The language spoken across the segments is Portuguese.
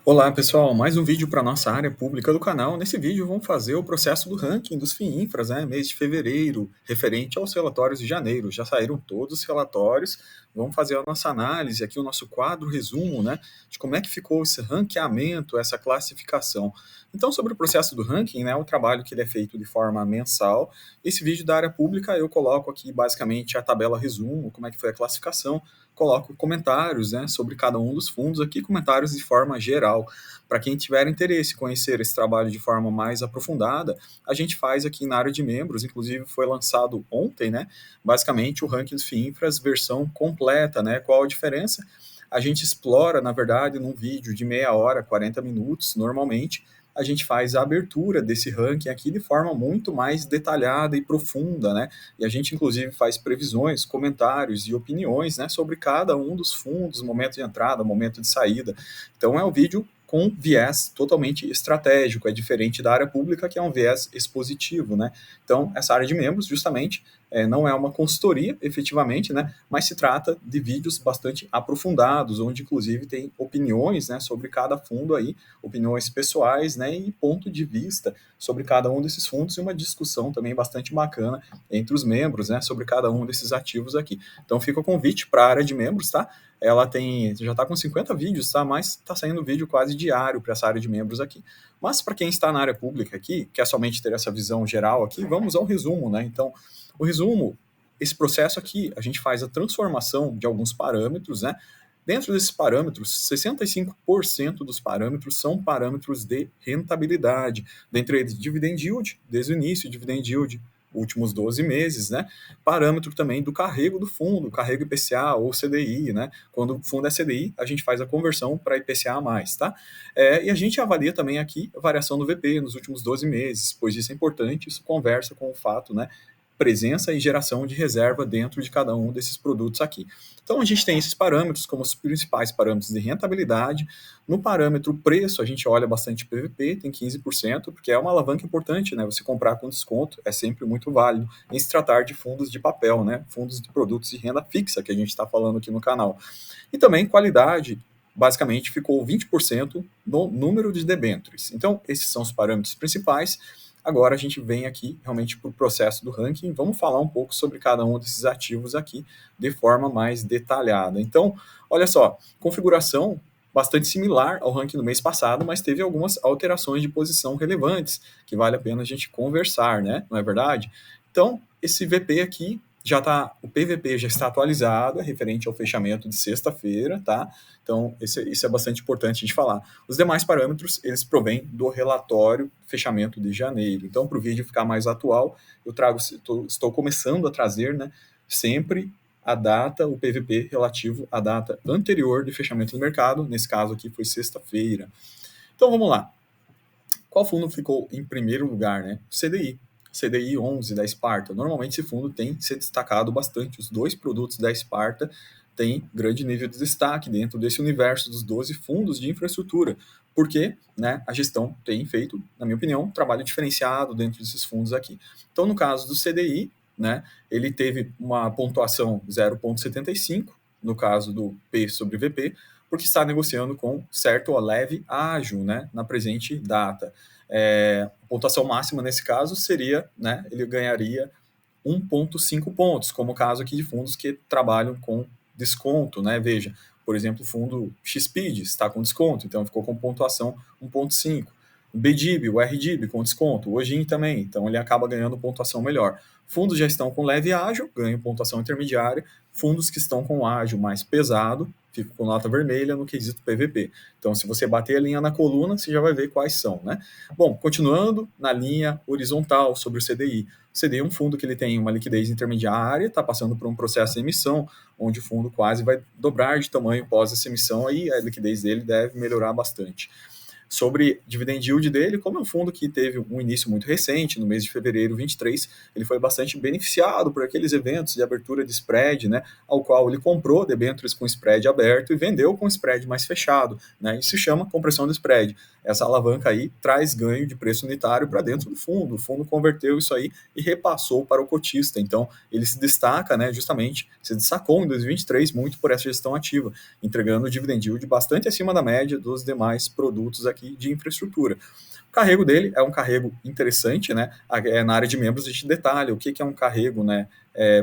Olá pessoal, mais um vídeo para nossa área pública do canal. Nesse vídeo vamos fazer o processo do ranking dos FIINFRAs, mês de fevereiro, referente aos relatórios de janeiro. Já saíram todos os relatórios, vamos fazer a nossa análise aqui, o nosso quadro resumo, de como é que ficou esse ranqueamento, essa classificação. Então, sobre o processo do ranking, o trabalho que ele é feito de forma mensal. Esse vídeo da área pública eu coloco aqui basicamente a tabela resumo, como é que foi a classificação, coloco comentários sobre cada um dos fundos aqui, comentários de forma geral. Para quem tiver interesse em conhecer esse trabalho de forma mais aprofundada, a gente faz aqui na área de membros, inclusive foi lançado ontem, basicamente o ranking dos FIINFRAs versão completa, qual a diferença? A gente explora, na verdade, num vídeo de meia hora, 40 minutos, normalmente, a gente faz a abertura desse ranking aqui de forma muito mais detalhada e profunda, E a gente, inclusive, faz previsões, comentários e opiniões, sobre cada um dos fundos, momento de entrada, momento de saída. Então, é um vídeo com viés totalmente estratégico, é diferente da área pública, que é um viés expositivo, Então, essa área de membros, justamente, não é uma consultoria, efetivamente, mas se trata de vídeos bastante aprofundados, onde, inclusive, tem opiniões, sobre cada fundo aí, opiniões pessoais, e ponto de vista sobre cada um desses fundos e uma discussão também bastante bacana entre os membros, sobre cada um desses ativos aqui. Então fica o convite para a área de membros, tá? Ela já está com 50 vídeos, tá? Mas está saindo vídeo quase diário para essa área de membros aqui. Mas para quem está na área pública aqui, quer somente ter essa visão geral aqui, vamos ao resumo, Então, o resumo, esse processo aqui, a gente faz a transformação de alguns parâmetros, Dentro desses parâmetros, 65% dos parâmetros são parâmetros de rentabilidade. Dentre eles, dividend yield, desde o início, dividend yield, últimos 12 meses, Parâmetro também do carrego do fundo, carrego IPCA ou CDI, Quando o fundo é CDI, a gente faz a conversão para IPCA+, tá? E a gente avalia também aqui a variação do VP nos últimos 12 meses, pois isso é importante, isso conversa com o fato, presença e geração de reserva dentro de cada um desses produtos aqui. Então, a gente tem esses parâmetros como os principais parâmetros de rentabilidade. No parâmetro preço, a gente olha bastante PVP, tem 15%, porque é uma alavanca importante, Você comprar com desconto é sempre muito válido em se tratar de fundos de papel, Fundos de produtos de renda fixa, que a gente está falando aqui no canal. E também qualidade, basicamente ficou 20% no número de debêntures. Então, esses são os parâmetros principais. Agora a gente vem aqui realmente para o processo do ranking. Vamos falar um pouco sobre cada um desses ativos aqui de forma mais detalhada. Então, olha só, configuração bastante similar ao ranking do mês passado, mas teve algumas alterações de posição relevantes que vale a pena a gente conversar, Não é verdade? Então, esse VP aqui já está, o PVP já está atualizado, é referente ao fechamento de sexta-feira, tá? Então, isso é bastante importante a gente falar. Os demais parâmetros, eles provêm do relatório fechamento de janeiro. Então, para o vídeo ficar mais atual, estou começando a trazer, sempre a data, o PVP relativo à data anterior de fechamento do mercado, nesse caso aqui foi sexta-feira. Então, vamos lá. Qual fundo ficou em primeiro lugar, CDI. CDI 11 da Sparta. Normalmente esse fundo tem se destacado bastante. Os dois produtos da Sparta têm grande nível de destaque dentro desse universo dos 12 fundos de infraestrutura, porque a gestão tem feito, na minha opinião, um trabalho diferenciado dentro desses fundos aqui. Então, no caso do CDI, ele teve uma pontuação 0,75, no caso do P sobre VP, porque está negociando com certo ou leve ágio, na presente data. A pontuação máxima nesse caso seria, ele ganharia 1,5 pontos, como o caso aqui de fundos que trabalham com desconto, Veja, por exemplo, o fundo XPID está com desconto, então ficou com pontuação 1,5. O BDIB, o RDIB com desconto, o OGIN também, então ele acaba ganhando pontuação melhor. Fundos já estão com leve ágio, ganham pontuação intermediária. Fundos que estão com ágio mais pesado, ficam com nota vermelha no quesito PVP. Então, se você bater a linha na coluna, você já vai ver quais são, Bom, continuando na linha horizontal sobre o CDI. O CDI é um fundo que ele tem uma liquidez intermediária, está passando por um processo de emissão, onde o fundo quase vai dobrar de tamanho pós essa emissão, aí a liquidez dele deve melhorar bastante. Sobre dividend yield dele, como é um fundo que teve um início muito recente, no mês de fevereiro 23, ele foi bastante beneficiado por aqueles eventos de abertura de spread, né, ao qual ele comprou debêntures com spread aberto e vendeu com spread mais fechado, né, isso se chama compressão de spread. Essa alavanca aí traz ganho de preço unitário para dentro do fundo. O fundo converteu isso aí e repassou para o cotista. Então, ele se destaca, né, justamente, se destacou em 2023 muito por essa gestão ativa, entregando dividend yield bastante acima da média dos demais produtos aqui de infraestrutura. O carrego dele é um carrego interessante, né? Na área de membros a gente detalha o que é um carrego, né?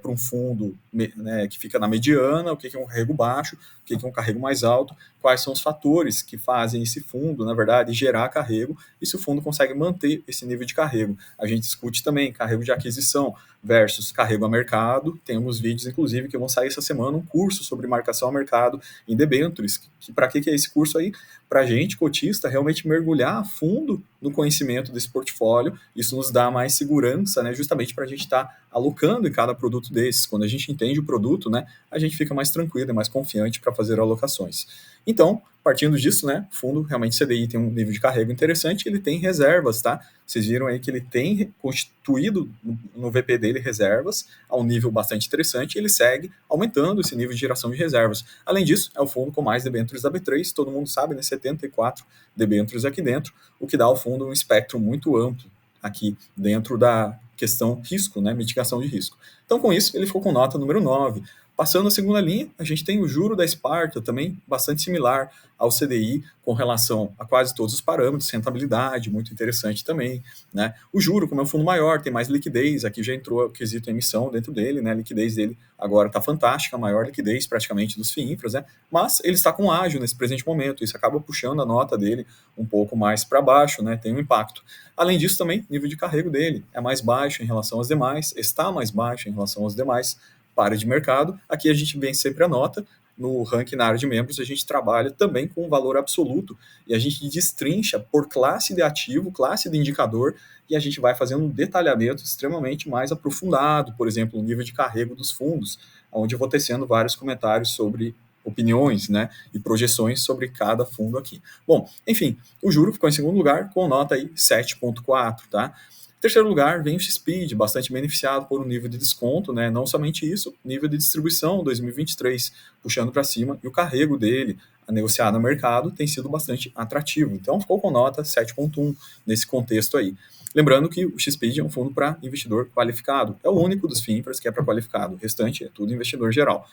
Para um fundo, né, que fica na mediana, o que é um carrego baixo, o que é um carrego mais alto, quais são os fatores que fazem esse fundo, na verdade, gerar carrego e se o fundo consegue manter esse nível de carrego. A gente discute também carrego de aquisição versus carrego a mercado. Temos vídeos, inclusive, que vão sair essa semana, um curso sobre marcação a mercado em debêntures. Para que é esse curso aí? Para a gente, cotista, realmente mergulhar a fundo no conhecimento desse portfólio. Isso nos dá mais segurança, né, justamente para a gente estar alocando em cada produto desses. Quando a gente entende o produto, né, a gente fica mais tranquilo e mais confiante para fazer alocações. Então, partindo disso, né, o fundo realmente CDI tem um nível de carrego interessante, ele tem reservas, tá? Vocês viram aí que ele tem constituído no VP dele reservas a um nível bastante interessante e ele segue aumentando esse nível de geração de reservas. Além disso, é o fundo com mais debêntures da B3, todo mundo sabe, né, 74 debêntures aqui dentro, o que dá ao fundo um espectro muito amplo aqui dentro da questão risco, né, mitigação de risco. Então, com isso, ele ficou com nota número 9. Passando a segunda linha, a gente tem o juro da Sparta, também bastante similar ao CDI, com relação a quase todos os parâmetros, rentabilidade, muito interessante também, né? O juro, como é um fundo maior, tem mais liquidez, aqui já entrou o quesito emissão dentro dele, né? A liquidez dele agora está fantástica, a maior liquidez praticamente dos FIINFRAs, né? Mas ele está com ágil nesse presente momento, isso acaba puxando a nota dele um pouco mais para baixo, né? Tem um impacto. Além disso, também, nível de carrego dele é mais baixo em relação aos demais, está mais baixo em relação aos demais, para de mercado. Aqui a gente vem sempre a nota. No ranking na área de membros, a gente trabalha também com um valor absoluto e a gente destrincha por classe de ativo, classe de indicador, e a gente vai fazendo um detalhamento extremamente mais aprofundado, por exemplo, o nível de carrego dos fundos, onde eu vou tecendo vários comentários sobre opiniões, né, e projeções sobre cada fundo aqui. Bom, enfim, o juro ficou em segundo lugar com nota aí 7,4, tá? Em terceiro lugar, vem o XSpeed, bastante beneficiado por um nível de desconto, né? Não somente isso, nível de distribuição 2023 puxando para cima e o carrego dele a negociar no mercado tem sido bastante atrativo. Então ficou com nota 7,1 nesse contexto aí. Lembrando que o XSpeed é um fundo para investidor qualificado. É o único dos FINFRAs que é para qualificado. O restante é tudo investidor geral.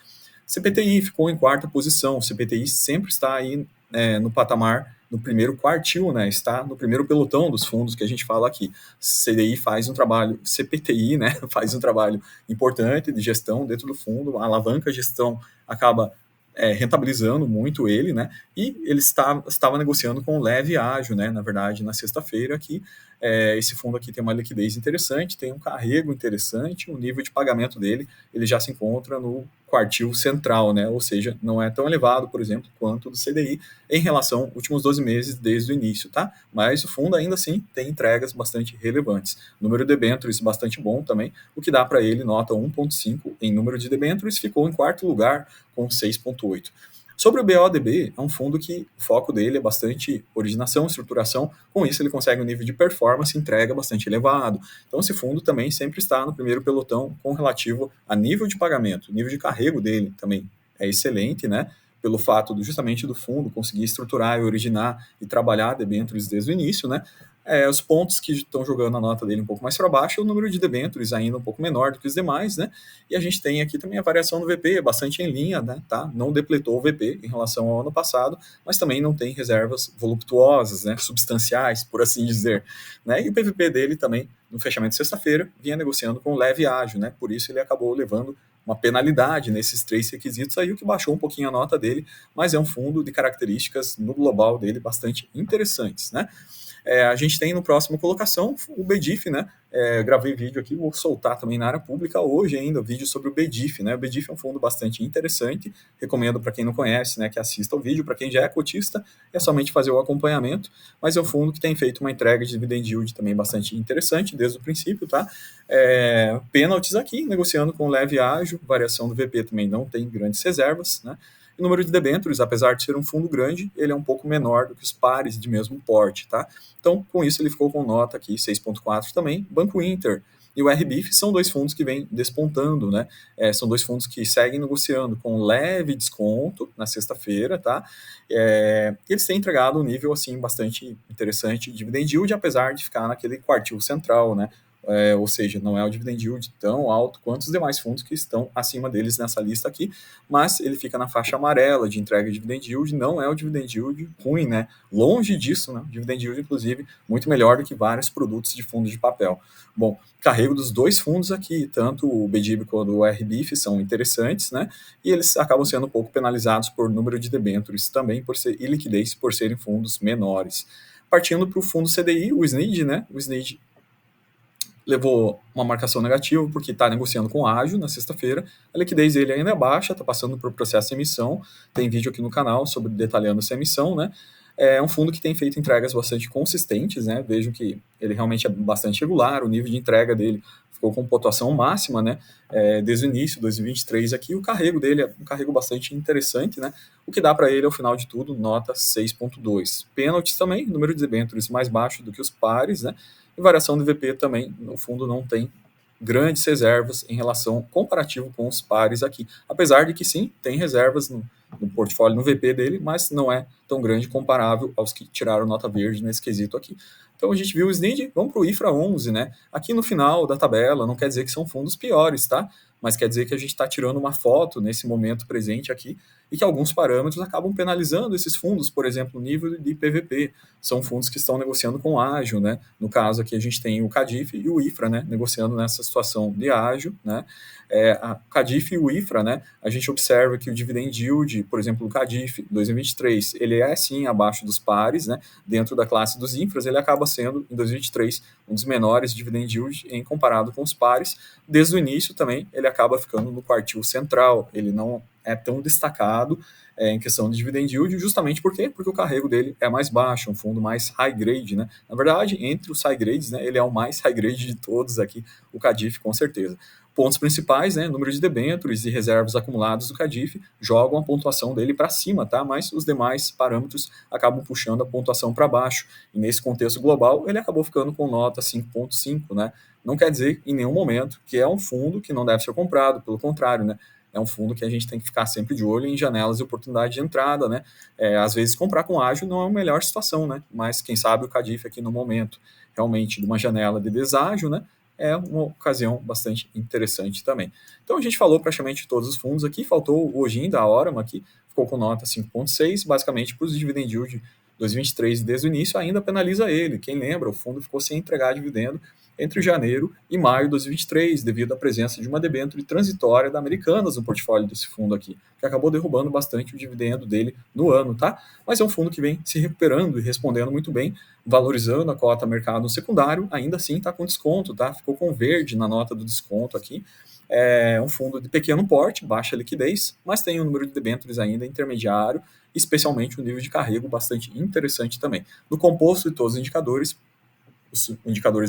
CPTI ficou em quarta posição. O CPTI sempre está aí no patamar, no primeiro quartil, né? Está no primeiro pelotão dos fundos que a gente fala aqui. CDI faz um trabalho, CPTI, né? Faz um trabalho importante de gestão dentro do fundo, a alavanca gestão acaba rentabilizando muito ele, né? E ele estava negociando com leve e ágil, né? Na verdade, na sexta-feira aqui, esse fundo aqui tem uma liquidez interessante, tem um carrego interessante, o nível de pagamento dele, ele já se encontra no quartil central, né? Ou seja, não é tão elevado, por exemplo, quanto do CDI em relação aos últimos 12 meses desde o início, tá? Mas o fundo ainda assim tem entregas bastante relevantes. Número de debêntures bastante bom também, o que dá para ele nota 1,5 em número de debêntures, ficou em quarto lugar com 6,8. Sobre o BODB, é um fundo que o foco dele é bastante originação, estruturação, com isso ele consegue um nível de performance e entrega bastante elevado. Então esse fundo também sempre está no primeiro pelotão com relativo a nível de pagamento, nível de carrego dele também é excelente, né? Pelo fato justamente do fundo conseguir estruturar e originar e trabalhar debêntures desde o início, né? Os pontos que estão jogando a nota dele um pouco mais para baixo, o número de debêntures ainda um pouco menor do que os demais, né? E a gente tem aqui também a variação do VP, bastante em linha, né? Tá? Não depletou o VP em relação ao ano passado, mas também não tem reservas voluptuosas, né? Substanciais, por assim dizer, né? E o PVP dele também, no fechamento de sexta-feira, vinha negociando com leve e ágil, né? Por isso ele acabou levando uma penalidade nesses três requisitos aí, o que baixou um pouquinho a nota dele, mas é um fundo de características no global dele bastante interessantes, né? A gente tem no próximo colocação o BDIF, né? Gravei vídeo aqui, vou soltar também na área pública hoje ainda, vídeo sobre o BDIF, né? O BDIF é um fundo bastante interessante, recomendo para quem não conhece, né, que assista o vídeo, para quem já é cotista, é somente fazer o acompanhamento, mas é um fundo que tem feito uma entrega de dividend yield também bastante interessante desde o princípio, tá? Pênaltis aqui, negociando com leve e ágil, variação do VP também não tem grandes reservas, né? O número de debêntures, apesar de ser um fundo grande, ele é um pouco menor do que os pares de mesmo porte, tá? Então, com isso, ele ficou com nota aqui 6,4 também. Banco Inter e o RBIF são dois fundos que vêm despontando, né? São dois fundos que seguem negociando com leve desconto na sexta-feira, tá? Eles têm entregado um nível, assim, bastante interessante de dividend yield, apesar de ficar naquele quartil central, né? Ou seja, não é o dividend yield tão alto quanto os demais fundos que estão acima deles nessa lista aqui, mas ele fica na faixa amarela de entrega de dividend yield, não é o dividend yield ruim, né? Longe disso, né? O dividend yield, inclusive, muito melhor do que vários produtos de fundos de papel. Bom, carrego dos dois fundos aqui, tanto o BDIB quanto o RBIF são interessantes, né? E eles acabam sendo um pouco penalizados por número de debêntures também por ser, e liquidez por serem fundos menores. Partindo para o fundo CDI, o SNID, né? O SNID levou uma marcação negativa porque está negociando com ágio na sexta-feira. A liquidez dele ainda é baixa, está passando por processo de emissão. Tem vídeo aqui no canal sobre detalhando essa emissão, né? É um fundo que tem feito entregas bastante consistentes, né? Vejam que ele realmente é bastante regular, o nível de entrega dele ficou com pontuação máxima, né? Desde o início, 2023 aqui, o carrego dele é um carrego bastante interessante, né? O que dá para ele, ao final de tudo, nota 6,2. Pênaltis também, número de debêntures mais baixo do que os pares, né? E variação do VP também, no fundo, não tem grandes reservas em relação comparativo com os pares aqui. Apesar de que sim, tem reservas no portfólio, no VP dele, mas não é tão grande comparável aos que tiraram nota verde nesse quesito aqui. Então a gente viu o SNID, vamos para o IFRA 11, né? Aqui no final da tabela, não quer dizer que são fundos piores, tá? Mas quer dizer que a gente está tirando uma foto nesse momento presente aqui e que alguns parâmetros acabam penalizando esses fundos, por exemplo, o nível de PVP. São fundos que estão negociando com ágio, né? No caso aqui a gente tem o CADIF e o IFRA, né? Negociando nessa situação de ágio, né? A CADIF e o IFRA, né? A gente observa que o dividend yield, por exemplo, o CADIF 2023, ele é sim abaixo dos pares, né? Dentro da classe dos infras, ele acaba sendo, em 2023, um dos menores dividend yield em comparado com os pares. Desde o início também, ele acaba ficando no quartil central, ele não é tão destacado em questão de dividend yield, justamente por quê? Porque o carrego dele é mais baixo, um fundo mais high grade, né? Na verdade, entre os high grades, né, ele é o mais high grade de todos aqui, o CADIF, com certeza. Pontos principais, né, número de debêntures e reservas acumuladas do CADIF jogam a pontuação dele para cima, tá? Mas os demais parâmetros acabam puxando a pontuação para baixo. E nesse contexto global, ele acabou ficando com nota 5,5, né? Não quer dizer em nenhum momento que é um fundo que não deve ser comprado, pelo contrário, né? É um fundo que a gente tem que ficar sempre de olho em janelas de oportunidade de entrada, né? Às vezes comprar com ágio não é a melhor situação, né? Mas quem sabe o CADIF aqui no momento, realmente de uma janela de deságio, né? É uma ocasião bastante interessante também. Então a gente falou praticamente todos os fundos aqui, faltou o Ojin da Orama aqui, ficou com nota 5,6, basicamente para os dividend yield 2023 desde o início ainda penaliza ele. Quem lembra, o fundo ficou sem entregar dividendo entre janeiro e maio de 2023, devido à presença de uma debênture transitória da Americanas no portfólio desse fundo aqui, que acabou derrubando bastante o dividendo dele no ano, tá? Mas é um fundo que vem se recuperando e respondendo muito bem, valorizando a cota mercado secundário, ainda assim está com desconto, tá? Ficou com verde na nota do desconto aqui. É um fundo de pequeno porte, baixa liquidez, mas tem um número de debêntures ainda intermediário, especialmente um nível de carrego bastante interessante também. No composto de todos os indicadores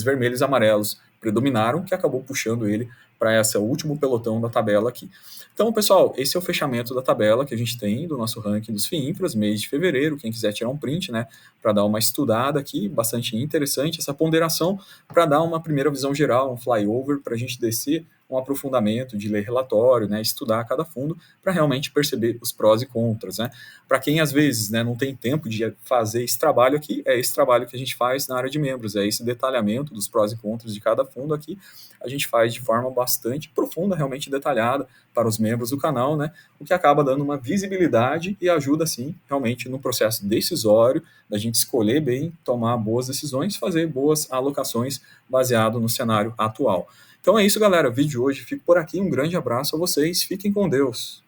vermelhos e amarelos predominaram, que acabou puxando ele para esse último pelotão da tabela aqui. Então, pessoal, esse é o fechamento da tabela que a gente tem do nosso ranking dos FIINFRAs, mês de fevereiro. Quem quiser tirar um print, né, para dar uma estudada aqui, bastante interessante essa ponderação, para dar uma primeira visão geral, um flyover, para a gente descer um aprofundamento de ler relatório, né, estudar cada fundo, para realmente perceber os prós e contras, né. Para quem, às vezes, né, não tem tempo de fazer esse trabalho aqui, é esse trabalho que a gente faz na área de membros, é esse detalhamento dos prós e contras de cada fundo aqui, a gente faz de forma bastante profunda, realmente detalhada para os membros do canal, né, o que acaba dando uma visibilidade e ajuda, sim, realmente no processo decisório, da gente escolher bem, tomar boas decisões, fazer boas alocações baseado no cenário atual. Então é isso, galera. O vídeo de hoje fica por aqui. Um grande abraço a vocês. Fiquem com Deus.